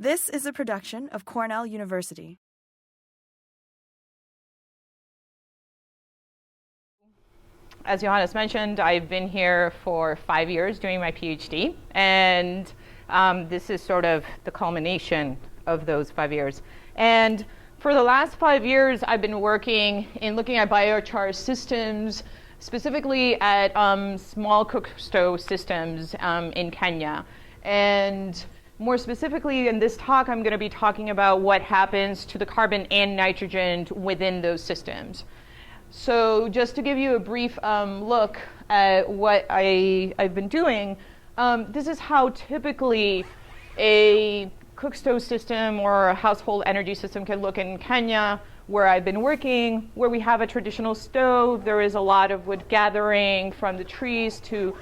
This is a production of Cornell University. As Johannes mentioned, I've been here for 5 years doing my PhD, and this is sort of the culmination of those 5 years. And for the last 5 years, I've been working in looking at biochar systems, specifically at small cook stove systems in Kenya. And more specifically, in this talk, I'm going to be talking about what happens to the carbon and nitrogen within those systems. So just to give you a brief look at what I've been doing, this is how typically a cook stove system or a household energy system can look in Kenya, where I've been working, where we have a traditional stove. There is a lot of wood gathering from the trees to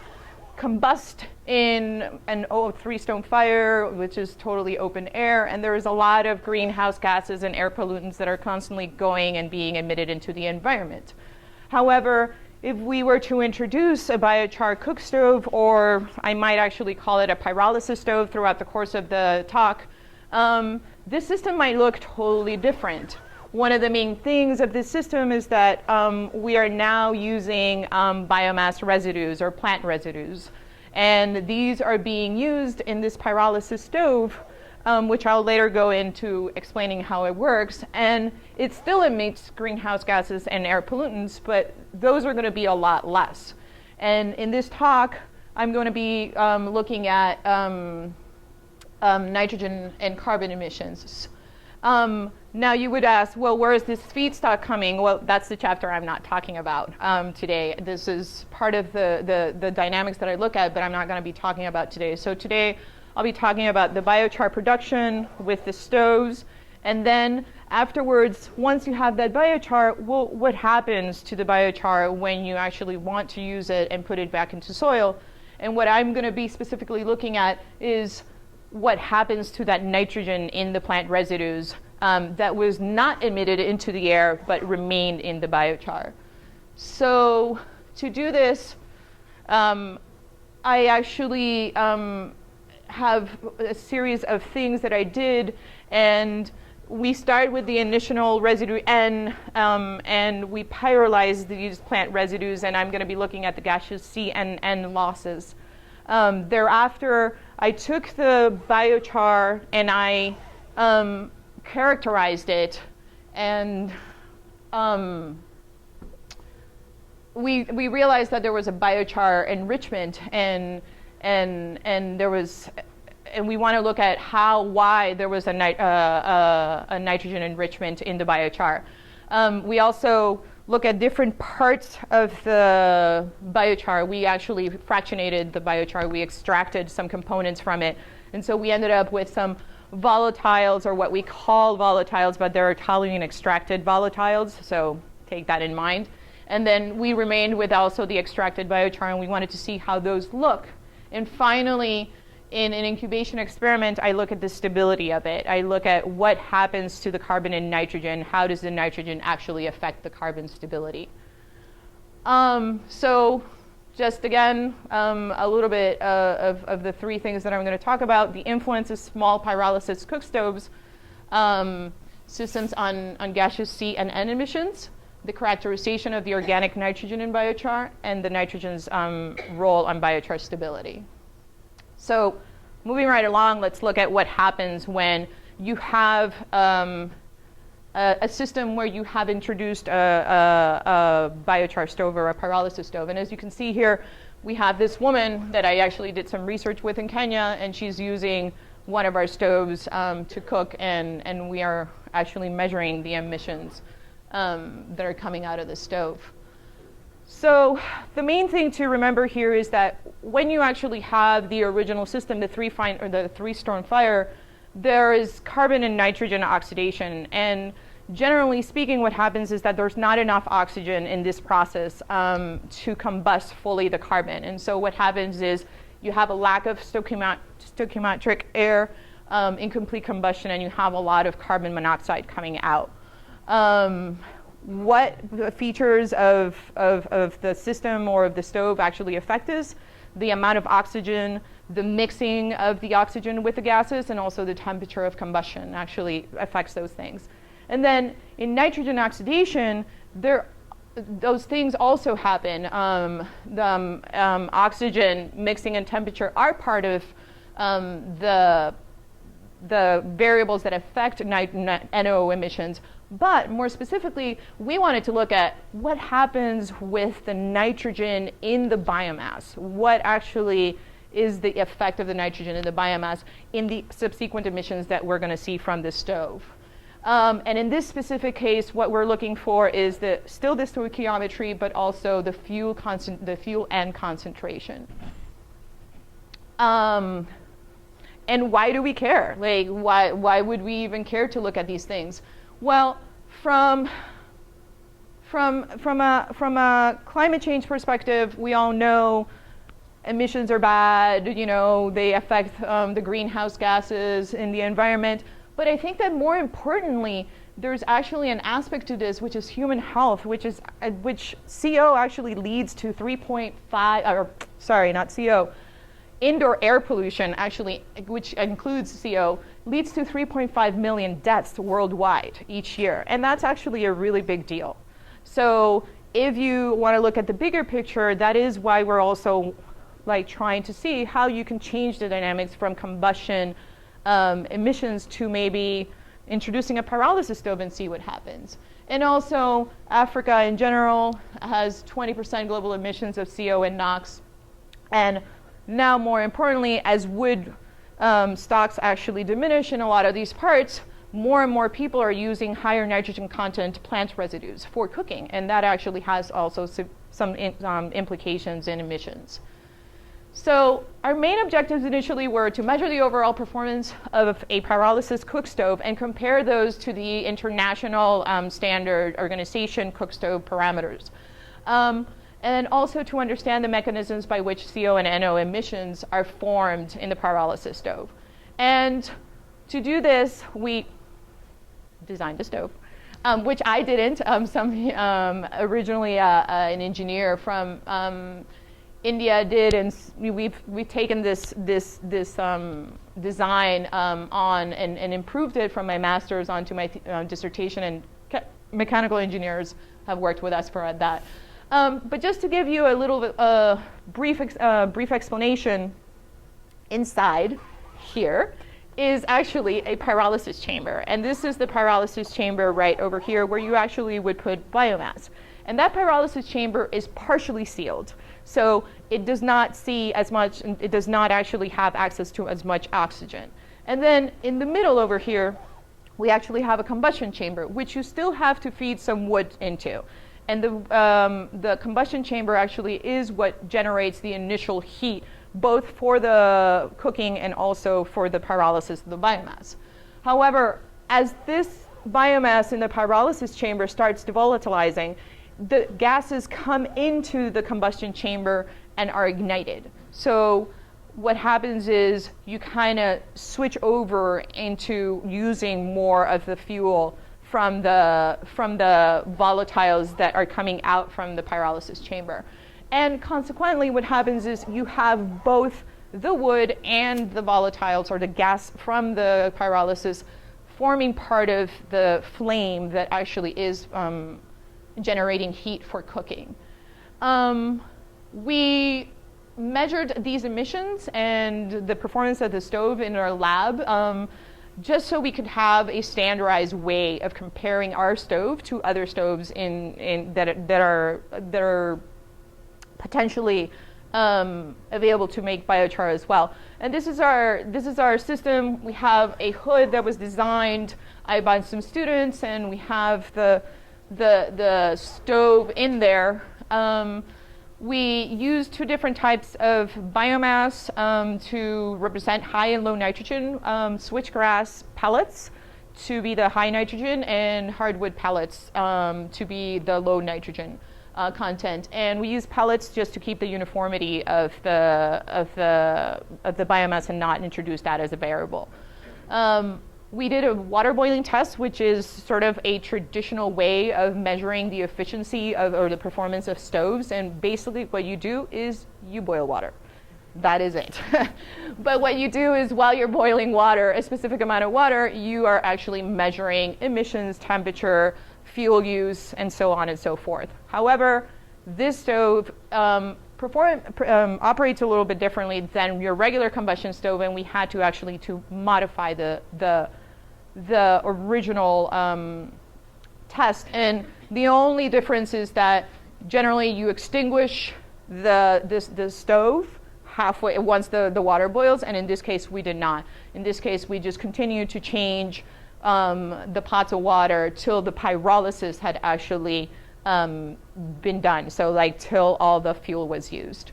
combust in an three-stone fire, which is totally open air, and there is a lot of greenhouse gases and air pollutants that are constantly going and being emitted into the environment. However, if we were to introduce a biochar cook stove, or I might actually call it a pyrolysis stove throughout the course of the talk, this system might look totally different. One of the main things of this system is that we are now using biomass residues or plant residues. And these are being used in this pyrolysis stove, which I'll later go into explaining how it works. And it still emits greenhouse gases and air pollutants, but those are going to be a lot less. And in this talk, I'm going to be looking at nitrogen and carbon emissions. Now you would ask, well, where is this feedstock coming? Well, that's the chapter I'm not talking about today. This is part of the dynamics that I look at, but I'm not going to be talking about today. So today I'll be talking about the biochar production with the stoves, and then afterwards, once you have that biochar, well, what happens to the biochar when you actually want to use it and put it back into soil? And what I'm going to be specifically looking at is what happens to that nitrogen in the plant residues that was not emitted into the air but remained in the biochar. So to do this, I actually have a series of things that I did, and we start with the initial residue N, and we pyrolyze these plant residues, and I'm going to be looking at the gaseous C and N losses. Thereafter, I took the biochar and I characterized it, and we realized that there was a biochar enrichment, and we want to look at why there was a nitrogen enrichment in the biochar. We also look at different parts of the biochar. We actually fractionated the biochar. We extracted some components from it. And so we ended up with some volatiles, or what we call volatiles, but they're toluene extracted volatiles, so take that in mind. And then we remained with also the extracted biochar, and we wanted to see how those look. And finally, in an incubation experiment, I look at the stability of it. I look at what happens to the carbon and nitrogen. How does the nitrogen actually affect the carbon stability? So just again, a little bit of the three things that I'm going to talk about: the influence of small pyrolysis cook stoves systems on gaseous C and N emissions, the characterization of the organic nitrogen in biochar, and the nitrogen's role on biochar stability. So moving right along, let's look at what happens when you have a system where you have introduced a biochar stove or a pyrolysis stove. And as you can see here, we have this woman that I actually did some research with in Kenya, and she's using one of our stoves to cook, and we are actually measuring the emissions that are coming out of the stove. So the main thing to remember here is that when you actually have the original system, the three-stone fire, there is carbon and nitrogen oxidation. And generally speaking, what happens is that there's not enough oxygen in this process to combust fully the carbon. And so what happens is you have a lack of stoichiometric air, incomplete combustion, and you have a lot of carbon monoxide coming out. What the features of the system or of the stove actually affect is the amount of oxygen, the mixing of the oxygen with the gases, and also the temperature of combustion actually affects those things. And then in nitrogen oxidation, those things also happen. Oxygen mixing and temperature are part of the variables that affect NO emissions. But more specifically, we wanted to look at what happens with the nitrogen in the biomass. What actually is the effect of the nitrogen in the biomass in the subsequent emissions that we're going to see from the stove. And in this specific case, what we're looking for is still the stoichiometry, but also the fuel end concentration. And why do we care? Like, why would we even care to look at these things? Well, from a climate change perspective, we all know emissions are bad. You know, they affect the greenhouse gases in the environment. But I think that more importantly, there's actually an aspect to this, which is human health, which CO actually leads to 3.5, or sorry, not CO, indoor air pollution actually, which includes CO, leads to 3.5 million deaths worldwide each year. And that's actually a really big deal. So if you want to look at the bigger picture, that is why we're also like trying to see how you can change the dynamics from combustion emissions to maybe introducing a pyrolysis stove and see what happens. And also, Africa in general has 20% global emissions of CO and NOx. And now, more importantly, as wood stocks actually diminish in a lot of these parts, more and more people are using higher nitrogen content plant residues for cooking. And that actually has also some implications in emissions. So our main objectives initially were to measure the overall performance of a pyrolysis cook stove and compare those to the international standard organization cook stove parameters. And also to understand the mechanisms by which CO and NO emissions are formed in the pyrolysis stove. And to do this, we designed a stove, which I didn't. Originally an engineer from India did, and we've taken this design on and improved it from my master's onto my dissertation, and mechanical engineers have worked with us for that. But just to give you a little bit brief explanation, inside here is actually a pyrolysis chamber, and this is the pyrolysis chamber right over here where you actually would put biomass. And that pyrolysis chamber is partially sealed. So it does not see as much, it does not actually have access to as much oxygen. And then in the middle over here, we actually have a combustion chamber, which you still have to feed some wood into. And the combustion chamber actually is what generates the initial heat, both for the cooking and also for the pyrolysis of the biomass. However, as this biomass in the pyrolysis chamber starts devolatilizing, the gases come into the combustion chamber and are ignited. So what happens is you kind of switch over into using more of the fuel from the volatiles that are coming out from the pyrolysis chamber. And consequently, what happens is you have both the wood and the volatiles, or the gas from the pyrolysis, forming part of the flame that actually is generating heat for cooking. We measured these emissions and the performance of the stove in our lab just so we could have a standardized way of comparing our stove to other stoves that are potentially available to make biochar as well. And this is our system. We have a hood that was designed by some students, and we have the stove in there. We use two different types of biomass to represent high and low nitrogen, switchgrass pellets to be the high nitrogen, and hardwood pellets to be the low nitrogen content. And we use pellets just to keep the uniformity of the biomass and not introduce that as a variable. We did a water boiling test, which is sort of a traditional way of measuring the efficiency or the performance of stoves. And basically what you do is you boil water. that is it. But what you do is while you're boiling water, a specific amount of water, you are actually measuring emissions, temperature, fuel use, and so on and so forth. However, this stove operates a little bit differently than your regular combustion stove, and we had to actually modify the original test. And the only difference is that generally you extinguish the stove halfway once the water boils, and in this case we did not. In this case we just continued to change the pots of water till the pyrolysis had actually been done, so like till all the fuel was used.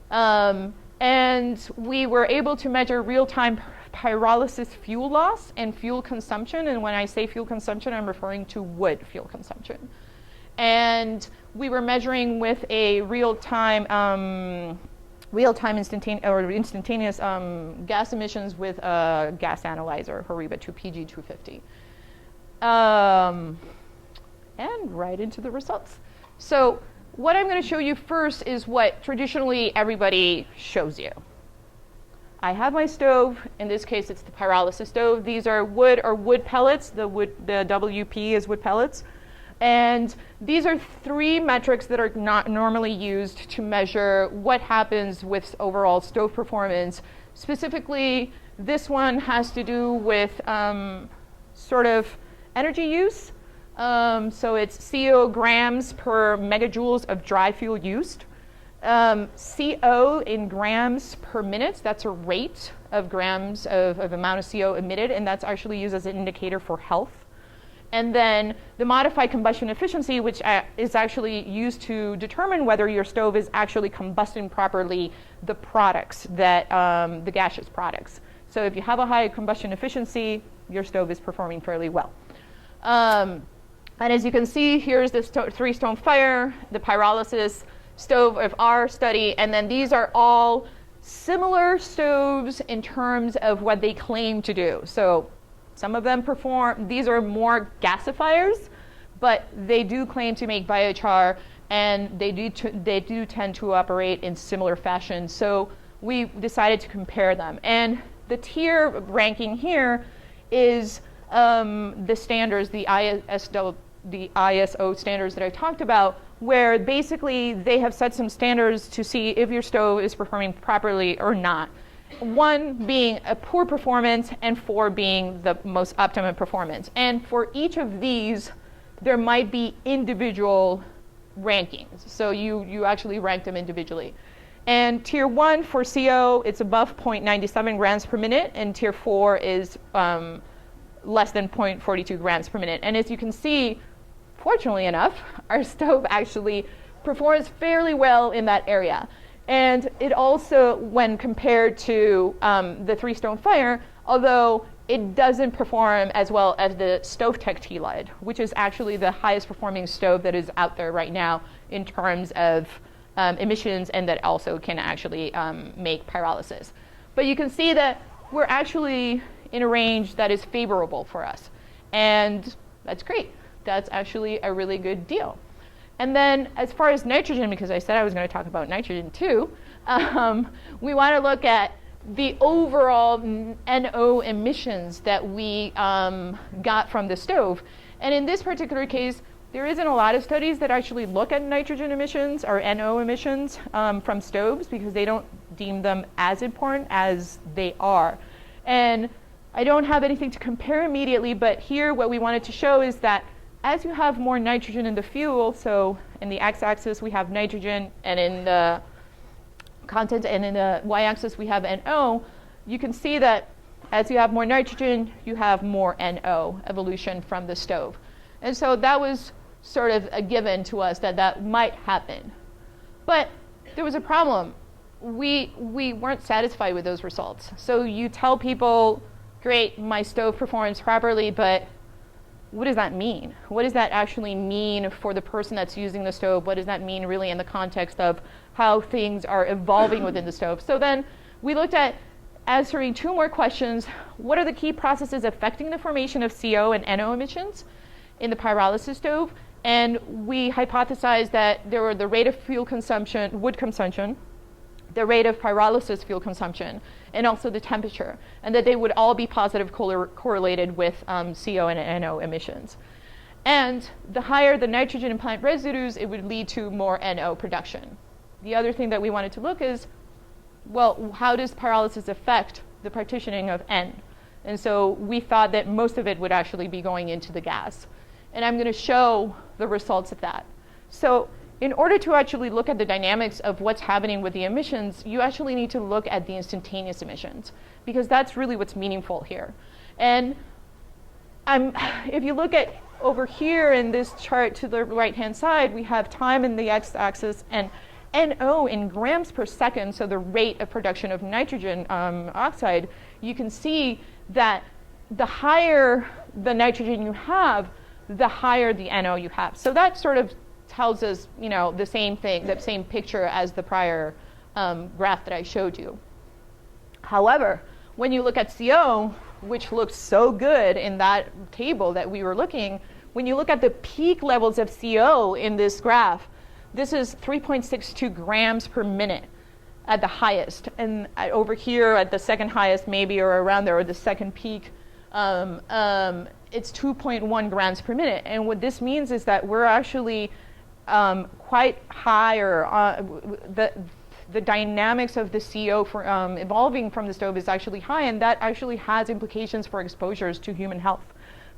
And we were able to measure real-time pyrolysis fuel loss and fuel consumption, and when I say fuel consumption, I'm referring to wood fuel consumption. And we were measuring with a real-time instantaneous gas emissions with a gas analyzer, HORIBA 2PG250. And right into the results. So what I'm going to show you first is what traditionally everybody shows you. I have my stove. In this case, it's the pyrolysis stove. These are wood or wood pellets. The WP is wood pellets. And these are 3 metrics that are not normally used to measure what happens with overall stove performance. Specifically, this one has to do with sort of energy use. So it's CO grams per megajoules of dry fuel used. CO in grams per minute, that's a rate of grams of amount of CO emitted, and that's actually used as an indicator for health. And then the modified combustion efficiency, which is actually used to determine whether your stove is actually combusting properly the products that, the gaseous products. So if you have a high combustion efficiency, your stove is performing fairly well. And as you can see, here's this 3-stone fire, the pyrolysis stove of our study, and then these are all similar stoves in terms of what they claim to do. So some of them perform, these are more gasifiers, but they do claim to make biochar, and they do tend to operate in similar fashion. So we decided to compare them. And the tier ranking here is the standards, the ISO standards that I talked about, where basically they have set some standards to see if your stove is performing properly or not. 1 being a poor performance, and 4 being the most optimum performance. And for each of these, there might be individual rankings. So you actually rank them individually. And tier 1 for CO, it's above 0.97 grams per minute, and tier 4 is less than 0.42 grams per minute. And as you can see, fortunately enough, our stove actually performs fairly well in that area. And it also, when compared to the 3-stone fire, although it doesn't perform as well as the StoveTech T-Lite, which is actually the highest performing stove that is out there right now in terms of emissions, and that also can actually make pyrolysis. But you can see that we're actually in a range that is favorable for us. And that's great. That's actually a really good deal. And then as far as nitrogen, because I said I was going to talk about nitrogen too, we want to look at the overall NO emissions that we got from the stove. And in this particular case, there isn't a lot of studies that actually look at nitrogen emissions or NO emissions from stoves, because they don't deem them as important as they are. And I don't have anything to compare immediately, but here what we wanted to show is that as you have more nitrogen in the fuel, so in the x-axis we have nitrogen, and in the content, and in the y-axis we have NO, you can see that as you have more nitrogen, you have more NO evolution from the stove. And so that was sort of a given to us that might happen. But there was a problem. We weren't satisfied with those results. So you tell people, great, my stove performs properly, but what does that mean? What does that actually mean for the person that's using the stove? What does that mean really in the context of how things are evolving within the stove? So then we looked at answering 2 more questions. What are the key processes affecting the formation of CO and NO emissions in the pyrolysis stove? And we hypothesized that there were the rate of fuel consumption, wood consumption, the rate of pyrolysis fuel consumption, and also the temperature, and that they would all be positive correlated with CO and NO emissions. And the higher the nitrogen in plant residues, it would lead to more NO production. The other thing that we wanted to look is, well, how does pyrolysis affect the partitioning of N? And so we thought that most of it would actually be going into the gas. And I'm going to show the results of that. So in order to actually look at the dynamics of what's happening with the emissions, you actually need to look at the instantaneous emissions, because that's really what's meaningful here. And if you look at over here in this chart to the right-hand side, we have time in the x-axis and NO in grams per second, so the rate of production of nitrogen oxide. You can see that the higher the nitrogen you have, the higher the NO you have. So that sort of tells us, you know, the same thing, the same picture as the prior graph that I showed you. However, when you look at CO, which looks so good in that table that we were looking, when you look at the peak levels of CO in this graph, this is 3.62 grams per minute at the highest. And over here at the second highest, maybe, or around there, or the second peak, it's 2.1 grams per minute. And what this means is that we're actually quite higher. The dynamics of the CO for, evolving from the stove is actually high, and that actually has implications for exposures to human health.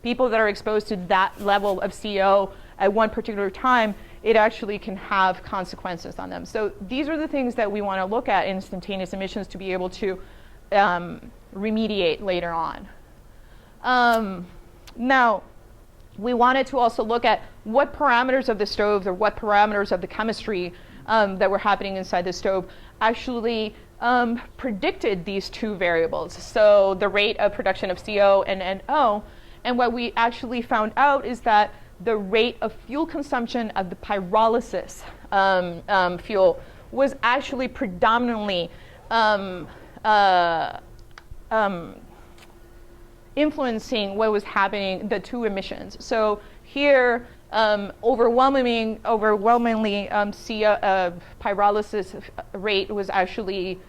People that are exposed to that level of CO at one particular time, it actually can have consequences on them. So these are the things that we want to look at in instantaneous emissions to be able to remediate later on. Now, we wanted to also look at what parameters of the stove or what parameters of the chemistry that were happening inside the stove actually predicted these two variables. So the rate of production of CO and NO. And what we actually found out is that the rate of fuel consumption of the pyrolysis fuel was actually predominantly influencing what was happening, the two emissions. So here, overwhelmingly, pyrolysis rate was actually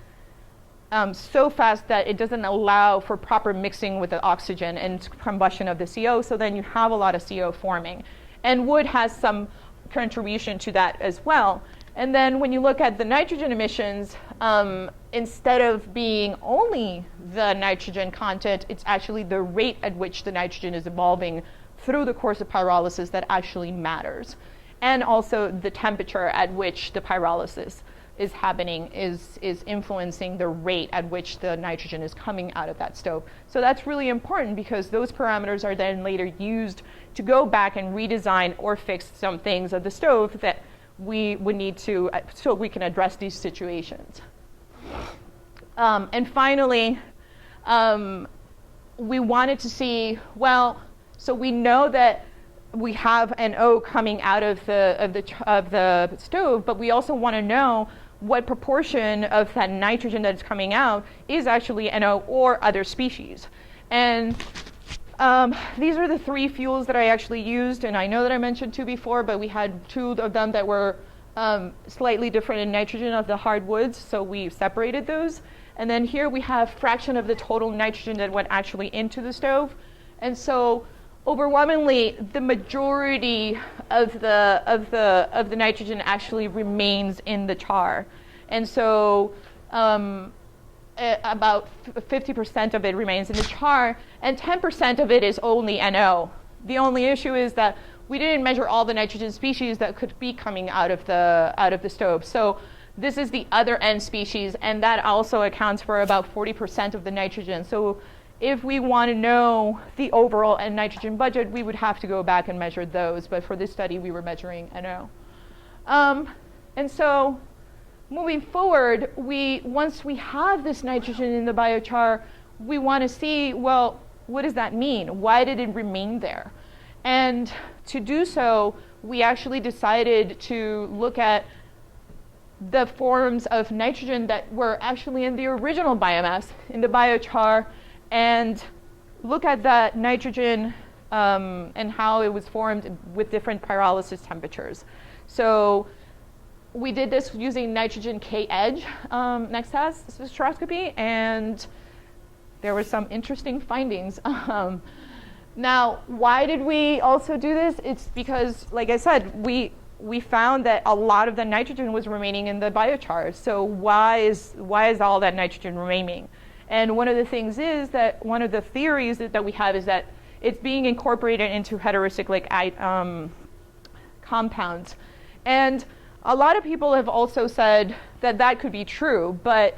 so fast that it doesn't allow for proper mixing with the oxygen and combustion of the CO, so then you have a lot of CO forming. And wood has some contribution to that as well. And then when you look at the nitrogen emissions, instead of being only the nitrogen content, it's actually the rate at which the nitrogen is evolving through the course of pyrolysis that actually matters. And also the temperature at which the pyrolysis is happening is influencing the rate at which the nitrogen is coming out of that stove. So that's really important, because those parameters are then later used to go back and redesign or fix some things of the stove that we would need to, so we can address these situations. And finally, we wanted to see, well, so we know that we have NO coming out of the stove, but we also want to know what proportion of that nitrogen that's coming out is actually NO or other species. And these are the three fuels that I actually used, and I know that I mentioned two before, but we had two of them that were slightly different in nitrogen of the hardwoods, so we separated those. And then here we have fraction of the total nitrogen that went actually into the stove. And so overwhelmingly, the majority of the nitrogen actually remains in the char. And so about 50% of it remains in the char, and 10% of it is only NO. The only issue is that we didn't measure all the nitrogen species that could be coming out of the stove. So this is the other N species, and that also accounts for about 40% of the nitrogen. So if we want to know the overall N nitrogen budget, we would have to go back and measure those. But for this study, we were measuring NO. And so moving forward, once we have this nitrogen in the biochar, we want to see, well, what does that mean? Why did it remain there? And to do so, we actually decided to look at the forms of nitrogen that were actually in the original biomass, in the biochar, and look at that nitrogen and how it was formed with different pyrolysis temperatures. So We did this using nitrogen K-edge next test spectroscopy, and there were some interesting findings. Now, why did we also do this? It's because, like I said, we found that a lot of the nitrogen was remaining in the biochar. So why is all that nitrogen remaining? And one of the things is that one of the theories that we have is that it's being incorporated into heterocyclic compounds. And a lot of people have also said that that could be true, but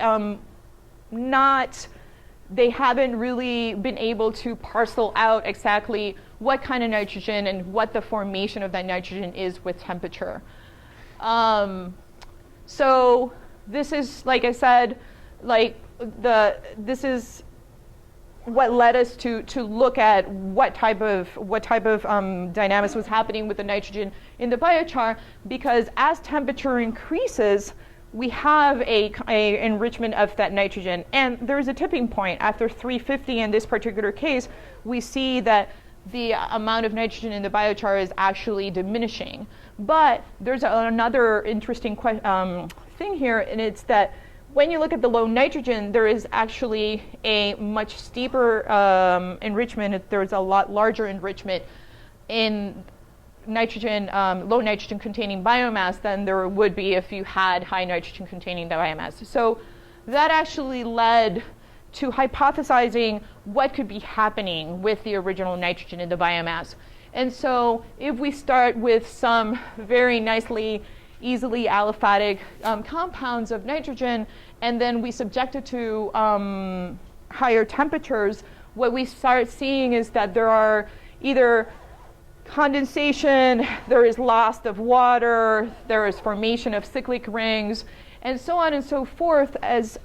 they haven't really been able to parcel out exactly what kind of nitrogen and what the formation of that nitrogen is with temperature. So this is, like I said, this is what led us to look at what type of dynamics was happening with the nitrogen in the biochar, because as temperature increases, we have a enrichment of that nitrogen, and there's a tipping point after 350. In this particular case, we see that the amount of nitrogen in the biochar is actually diminishing. But there's another interesting thing here, and it's that when you look at the low nitrogen, there is actually a much steeper enrichment. There's a lot larger enrichment in nitrogen, low nitrogen containing biomass than there would be if you had high nitrogen containing biomass. So that actually led to hypothesizing what could be happening with the original nitrogen in the biomass. And so if we start with some very easily aliphatic compounds of nitrogen, and then we subject it to higher temperatures, what we start seeing is that there are either condensation, there is loss of water, there is formation of cyclic rings, and so on and so forth. As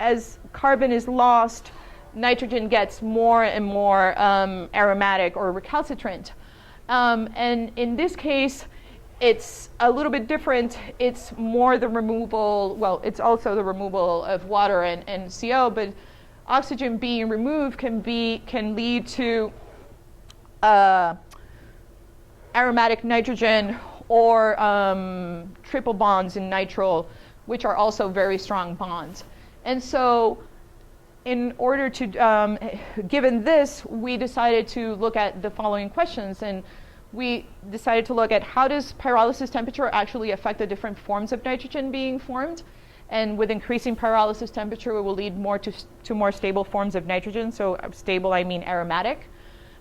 carbon is lost, nitrogen gets more and more aromatic or recalcitrant. And in this case, it's a little bit different. It's more the removal, well, it's also the removal of water and CO, but oxygen being removed can lead to aromatic nitrogen or triple bonds in nitrile, which are also very strong bonds. And so in order to, given this, we decided to look at the following questions. And we decided to look at how does pyrolysis temperature actually affect the different forms of nitrogen being formed. And with increasing pyrolysis temperature, it will lead more to more stable forms of nitrogen. So stable, I mean aromatic.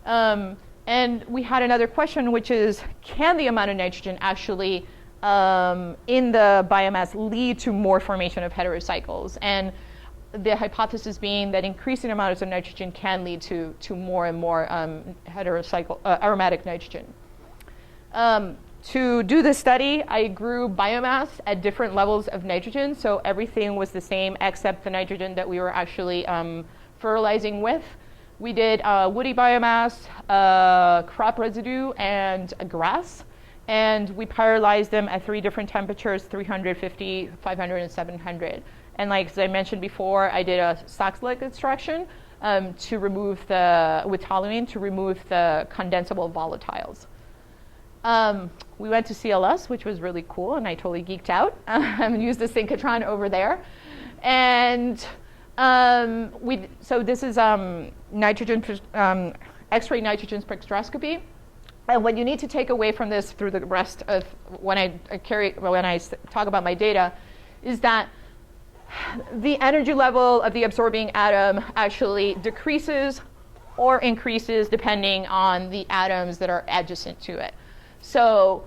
And we had another question, which is, can the amount of nitrogen actually in the biomass lead to more formation of heterocycles? And the hypothesis being that increasing amounts of nitrogen can lead to more and more aromatic nitrogen. To do this study, I grew biomass at different levels of nitrogen, so everything was the same except the nitrogen that we were actually fertilizing with. We did woody biomass, crop residue, and grass. And we pyrolyzed them at 3 different temperatures, 350, 500, and 700. And like as I mentioned before, I did a Sox-like extraction to remove with toluene to remove the condensable volatiles. We went to CLS, which was really cool, and I totally geeked out. Used the synchrotron over there. And so this is nitrogen, X-ray nitrogen spectroscopy. And what you need to take away from this through the rest of when I talk about my data is that the energy level of the absorbing atom actually decreases or increases depending on the atoms that are adjacent to it. So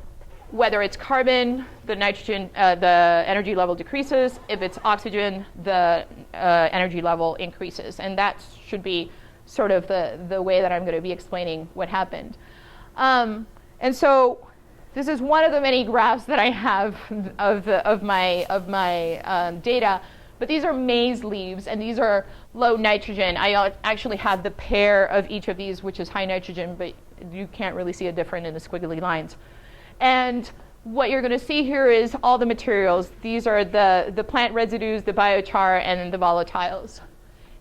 whether it's carbon, the nitrogen, the energy level decreases. If it's oxygen, the energy level increases. And that should be sort of the way that I'm going to be explaining what happened. And so this is one of the many graphs that I have of my data. But these are maize leaves, and these are low nitrogen. I actually have the pair of each of these, which is high nitrogen, but you can't really see a difference in the squiggly lines. And what you're going to see here is all the materials. These are the plant residues, the biochar, and the volatiles.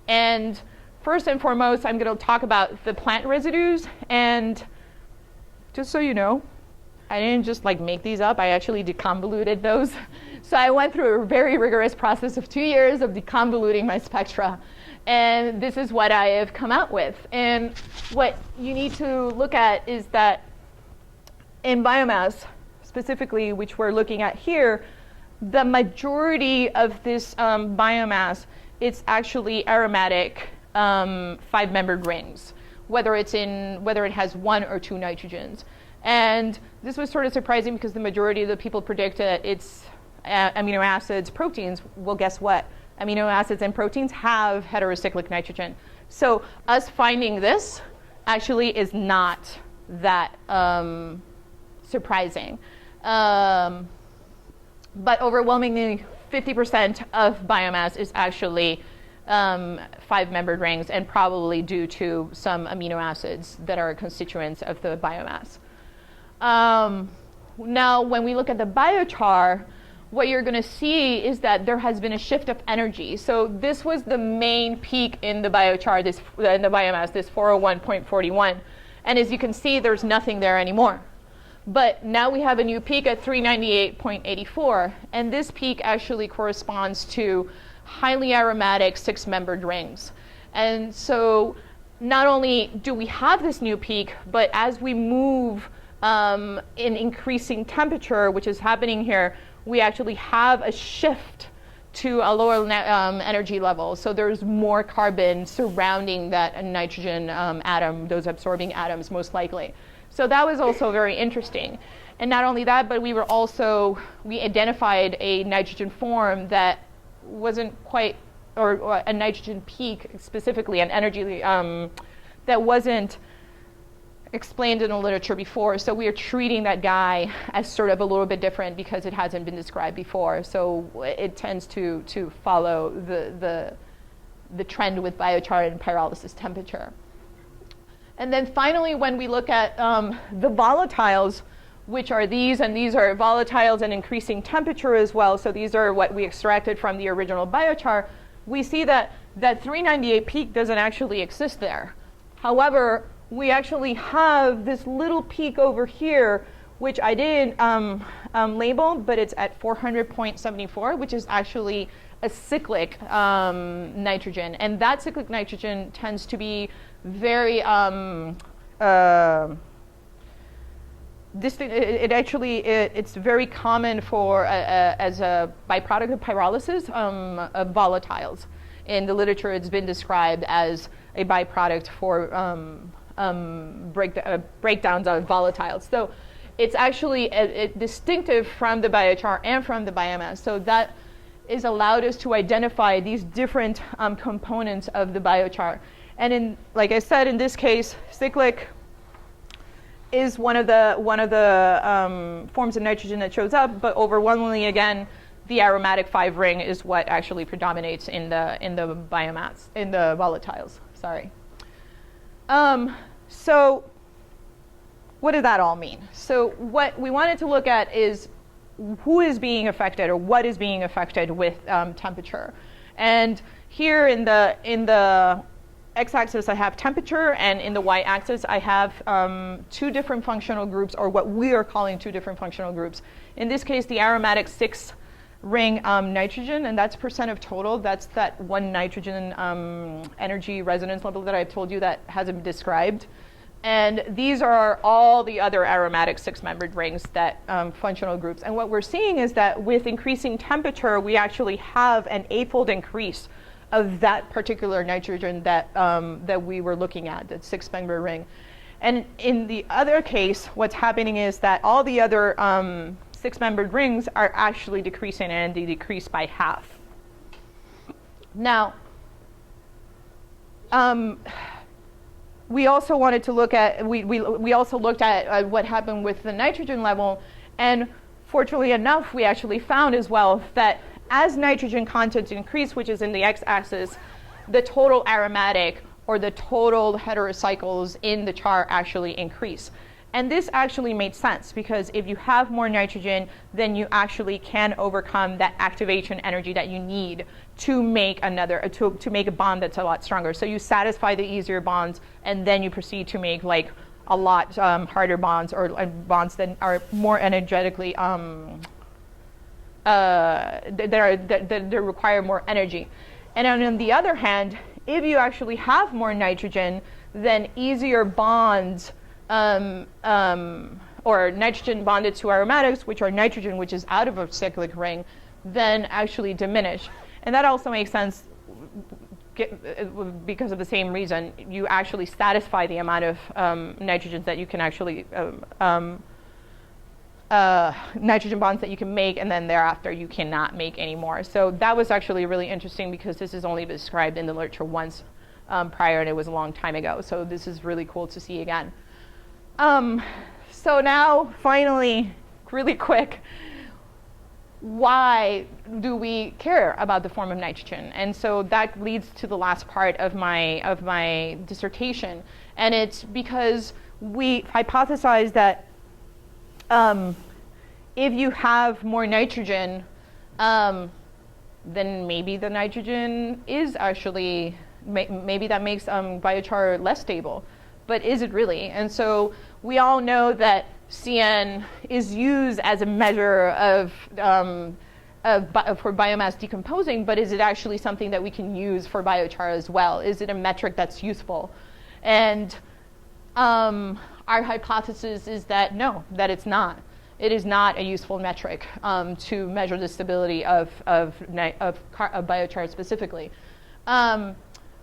And first and foremost, I'm going to talk about the plant residues. And just so you know, I didn't just like make these up. I actually deconvoluted those. So I went through a very rigorous process of 2 years of deconvoluting my spectra. And this is what I have come out with. And what you need to look at is that in biomass, specifically, which we're looking at here, the majority of this biomass, it's actually aromatic 5-membered rings, whether it has 1 or 2 nitrogens. And this was sort of surprising because the majority of the people predict that it's amino acids, proteins. Well, guess what? Amino acids and proteins have heterocyclic nitrogen. So us finding this actually is not that surprising. But overwhelmingly, 50% of biomass is actually 5-membered rings, and probably due to some amino acids that are constituents of the biomass. Now, when we look at the biochar, what you're going to see is that there has been a shift of energy. So this was the main peak in the biochar, in the biomass, this 401.41. And as you can see, there's nothing there anymore. But now we have a new peak at 398.84. And this peak actually corresponds to highly aromatic 6-membered rings. And so not only do we have this new peak, but as we move in increasing temperature, which is happening here, we actually have a shift to a lower energy level. So there's more carbon surrounding that nitrogen atom, those absorbing atoms most likely. So that was also very interesting. And not only that, but we identified a nitrogen form that wasn't quite, or a nitrogen peak specifically, an energy that wasn't explained in the literature before. So we are treating that guy as sort of a little bit different because it hasn't been described before. So it tends to follow the trend with biochar and pyrolysis temperature. And then finally, when we look at the volatiles, which are these, and these are volatiles and increasing temperature as well. So these are what we extracted from the original biochar. We see that 398 peak doesn't actually exist there. However, we actually have this little peak over here, which I didn't label, but it's at 400.74, which is actually a cyclic nitrogen. And that cyclic nitrogen tends to be very it's very common for as a byproduct of pyrolysis of volatiles. In the literature, it's been described as a byproduct for breakdowns of volatiles. So it's actually distinctive from the biochar and from the biomass. So that is allowed us to identify these different components of the biochar. And like I said, in this case, cyclic is one of the forms of nitrogen that shows up, but overwhelmingly, again, the aromatic 5-ring is what actually predominates in the biomass, in the volatiles. Sorry. So what does that all mean? So what we wanted to look at is who is being affected, or what is being affected with temperature. And here in the x-axis I have temperature, and in the y-axis I have 2 different functional groups, or what we are calling 2 different functional groups. In this case, the aromatic 6-ring nitrogen, and that's percent of total. That's that 1 nitrogen energy resonance level that I've told you that hasn't been described. And these are all the other aromatic 6-membered rings, that functional groups. And what we're seeing is that with increasing temperature, we actually have an 8-fold increase of that particular nitrogen that we were looking at, that 6-membered ring. And in the other case, what's happening is that all the other 6-membered rings are actually decreasing, and they decrease by half. Now, we also wanted to look at, we also looked at what happened with the nitrogen level, and fortunately enough, we actually found as well that as nitrogen content increase, which is in the x-axis, the total aromatic, or the total heterocycles in the char actually increase. And this actually made sense, because if you have more nitrogen, then you actually can overcome that activation energy that you need to make to make a bond that's a lot stronger. So you satisfy the easier bonds, and then you proceed to make like a lot harder bonds, or bonds that are more energetically that require more energy. And on the other hand, if you actually have more nitrogen, then easier bonds, or nitrogen bonded to aromatics, which are nitrogen, which is out of a cyclic ring, then actually diminish. And that also makes sense because of the same reason. You actually satisfy the amount of nitrogens that you can actually, nitrogen bonds that you can make, and then thereafter you cannot make any more. So that was actually really interesting, because this is only described in the literature once prior, and it was a long time ago. So this is really cool to see again. So now, finally, really quick, why do we care about the form of nitrogen? And so that leads to the last part of my dissertation, and it's because we hypothesized that if you have more nitrogen, then maybe the nitrogen is actually, maybe that makes biochar less stable. But is it really? And so we all know that CN is used as a measure for biomass decomposing, but is it actually something that we can use for biochar as well? Is it a metric that's useful? And our hypothesis is that no, that it's not. It is not a useful metric to measure the stability of biochar specifically.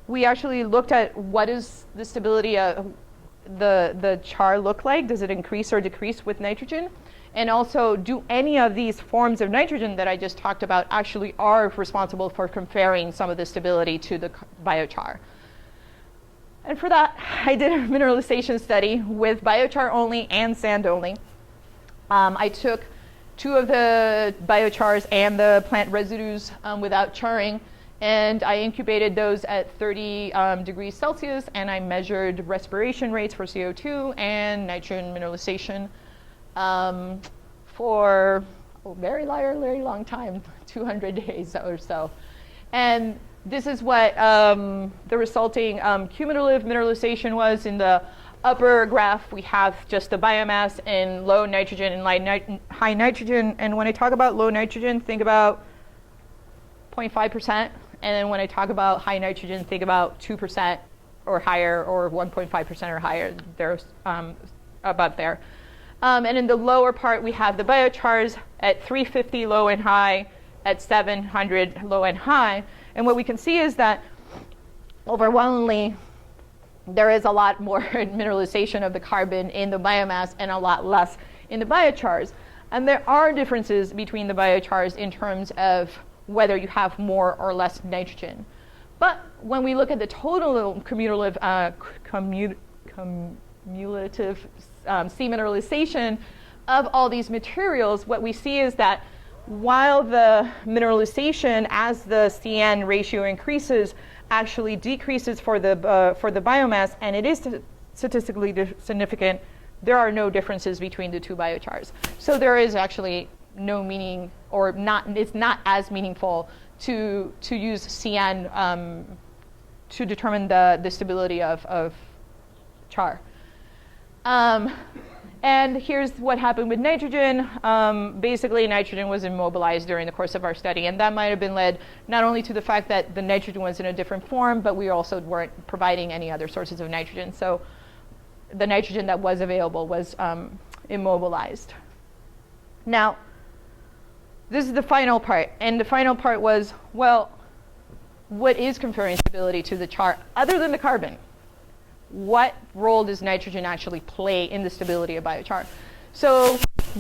We actually looked at what is the stability of the char look like. Does it increase or decrease with nitrogen? And also, do any of these forms of nitrogen that I just talked about actually are responsible for conferring some of the stability to the biochar? And for that, I did a mineralization study with biochar only and sand only. I took 2 of the biochars and the plant residues without charring, and I incubated those at 30 degrees Celsius, and I measured respiration rates for CO2 and nitrogen mineralization for a very long time, 200 days or so. And this is what the resulting cumulative mineralization was. In the upper graph, we have just the biomass in low nitrogen and high nitrogen. And when I talk about low nitrogen, think about 0.5%. And then when I talk about high nitrogen, think about 2% or higher, or 1.5% or higher. They're about there. And in the lower part, we have the biochars at 350 low and high, at 700 low and high. And what we can see is that overwhelmingly, there is a lot more mineralization of the carbon in the biomass and a lot less in the biochars. And there are differences between the biochars in terms of whether you have more or less nitrogen. But when we look at the total cumulative C mineralization of all these materials, what we see is that while the mineralization as the CN ratio increases actually decreases for the biomass, and it is statistically significant, there are no differences between the 2 biochars. So there is actually no meaning, or not, it's not as meaningful to use CN to determine the stability of char. And here's what happened with nitrogen. Basically, nitrogen was immobilized during the course of our study, and that might have been led not only to the fact that the nitrogen was in a different form, but we also weren't providing any other sources of nitrogen. So the nitrogen that was available was immobilized. Now, this is the final part, and the final part was, well, what is conferring stability to the char other than the carbon? What role does nitrogen actually play in the stability of biochar? So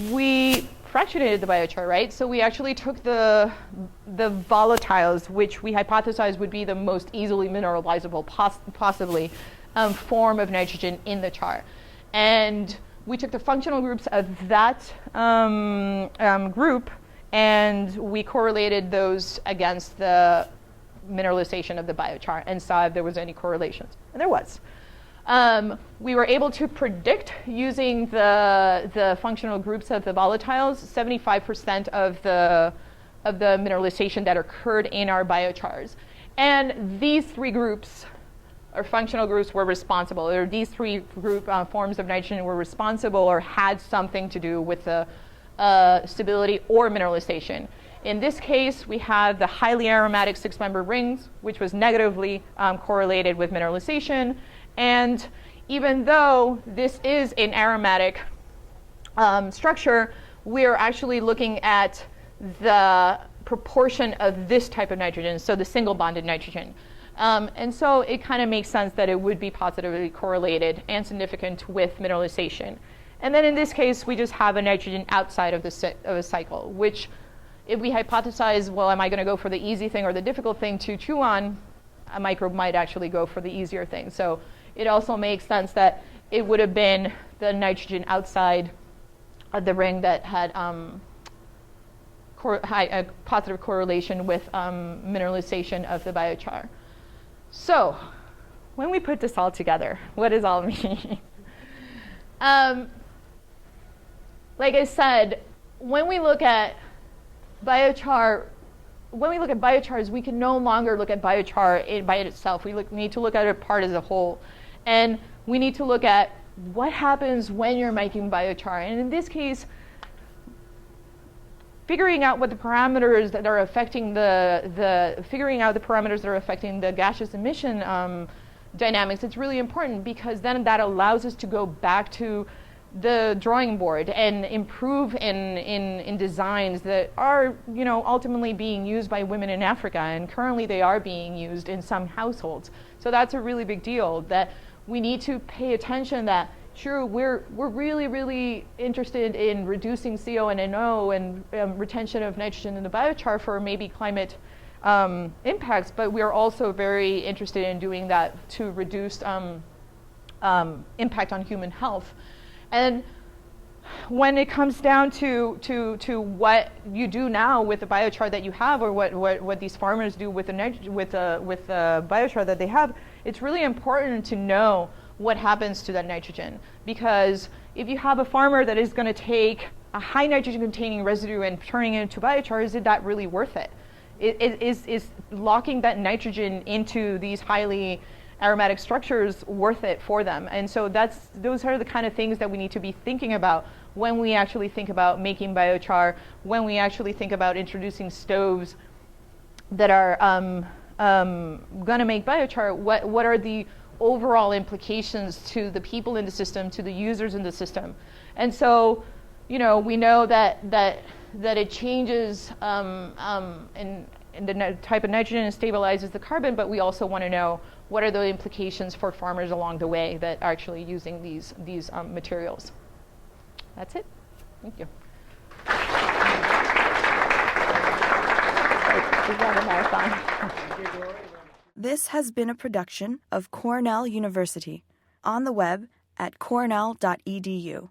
we fractionated the biochar, right? So we actually took the volatiles, which we hypothesized would be the most easily mineralizable, possibly, form of nitrogen in the char. And we took the functional groups of that group, and we correlated those against the mineralization of the biochar and saw if there was any correlations. And there was. We were able to predict, using the functional groups of the volatiles, 75% of the mineralization that occurred in our biochars. And these 3 groups or functional groups were responsible, or these three forms of nitrogen were responsible or had something to do with the stability or mineralization. In this case, we had the highly aromatic six-membered rings, which was negatively correlated with mineralization. And even though this is an aromatic structure, we're actually looking at the proportion of this type of nitrogen, so the single bonded nitrogen. And so it kind of makes sense that it would be positively correlated and significant with mineralization. And then in this case, we just have a nitrogen outside of a cycle, which if we hypothesize, well, am I going to go for the easy thing or the difficult thing to chew on, a microbe might actually go for the easier thing. So it also makes sense that it would have been the nitrogen outside of the ring that had a positive correlation with mineralization of the biochar. So when we put this all together, what does all mean? Like I said, when we look at biochars, we can no longer look at biochar by itself. We need to look at it part as a whole. And we need to look at what happens when you're making biochar. And in this case, figuring out what the parameters that are affecting the gaseous emission dynamics, it's really important, because then that allows us to go back to the drawing board and improve in designs that are, ultimately being used by women in Africa, and currently they are being used in some households. So that's a really big deal, that we need to pay attention that, sure, we're really, really interested in reducing CO and NO and retention of nitrogen in the biochar for maybe climate impacts, but we're also very interested in doing that to reduce impact on human health. And when it comes down to what you do now with the biochar that you have, or what these farmers do with the biochar that they have, it's really important to know what happens to that nitrogen. Because if you have a farmer that is going to take a high nitrogen containing residue and turning it into biochar, is that really worth it? Is locking that nitrogen into these highly aromatic structures worth it for them? And so those are the kind of things that we need to be thinking about when we actually think about making biochar, when we actually think about introducing stoves that are going to make biochar. What are the overall implications to the people in the system, to the users in the system? And so, we know that it changes in the type of nitrogen and stabilizes the carbon, but we also want to know what are the implications for farmers along the way that are actually using these materials. That's it. Thank you. This has been a production of Cornell University, on the web at cornell.edu.